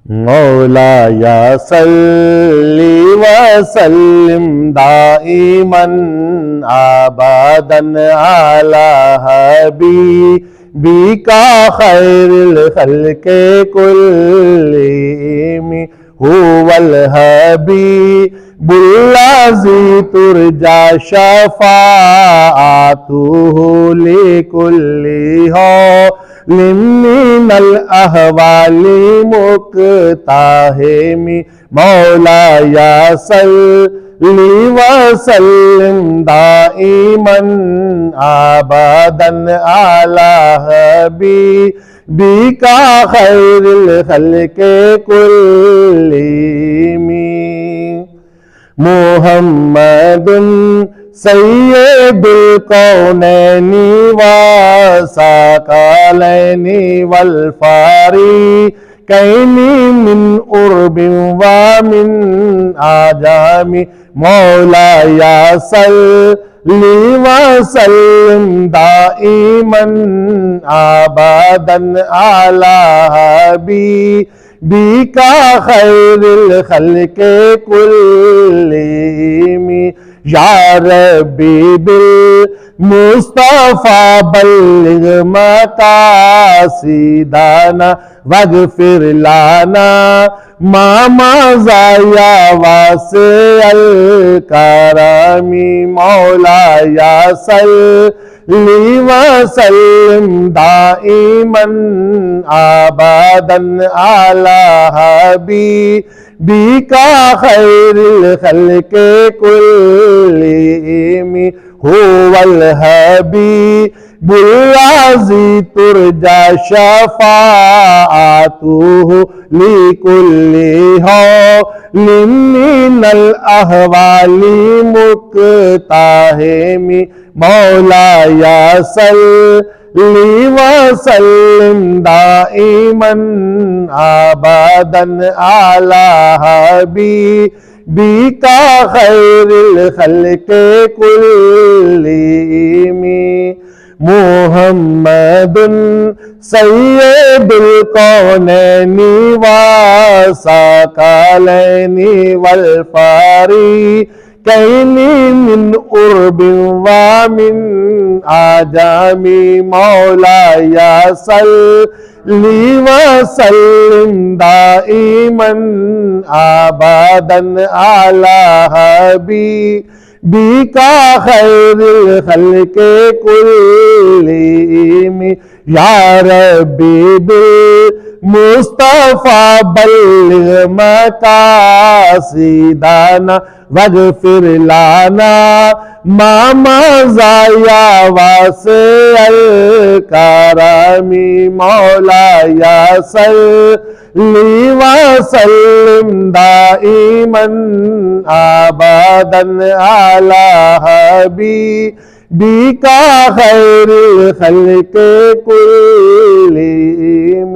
मौलाया सल्ली व सल्लिम दाइमन आबादन अला हबीबिका खैरुल खल्क़ि कुल्लिहिम हुवल हबीबुल्लज़ी तुरजा शफ़ाअतुहु लिकुल्ली मिनल अहवाली मुक्ताहिमी मौलाया सल्ली व सल्लिम दाइमन आबादन अला हबीबिका खैरुल खल्क़ि कुल्लिहिम मुहम्मदुन सय्यदुल कौनैनि व सकलैनि वल फारिकैनि मिन उर्बिन व मिन आजामी मौलाया सल्ली व सल्लिम दाइमन आबादन अला हबीबिका खैरुल खल्क़ि कुल्लिहिम या रब्बी बिल मुस्तफ़ा बल्लिग मकासिदाना वगफिर लाना मामा ज़ाया वासिअल करमी मौलाया सल्ली व सल्लिम दाइमन आबादन अला हबीबिका खैरुल खल्क़ि कुल्लिहिम हुवल हबीबुल्लज़ी तुरजा शफ़ाअतुहु लिकुल्ली मिनल अहवाली मुक्ताहिमी मौलाया सल्ली व सल्लिम दाइमन आबादन अला हबीबिका खैरुल खल्क़ि कुल्लिहिम मुहम्मदुन सय्यदुल कौनैनि व सकलैनि वल फारिकैनि मिन उर्बिन व मिन आजामी मौलाया सल्ली व सल्लिम दाइमन आबादन अला हबीबिका खैरुल खल्क़ि कुल्लिहिम या रब्बी बिल मुस्तफ़ा बल्लिग मकासिदाना वगफिर लाना मामा ज़ाया वासिअल करमी मौलाया सल्ली व सल्लिम दाइमन आबादन अला हबीबिका खैरुल खल्क़ि कुल्लिहिम।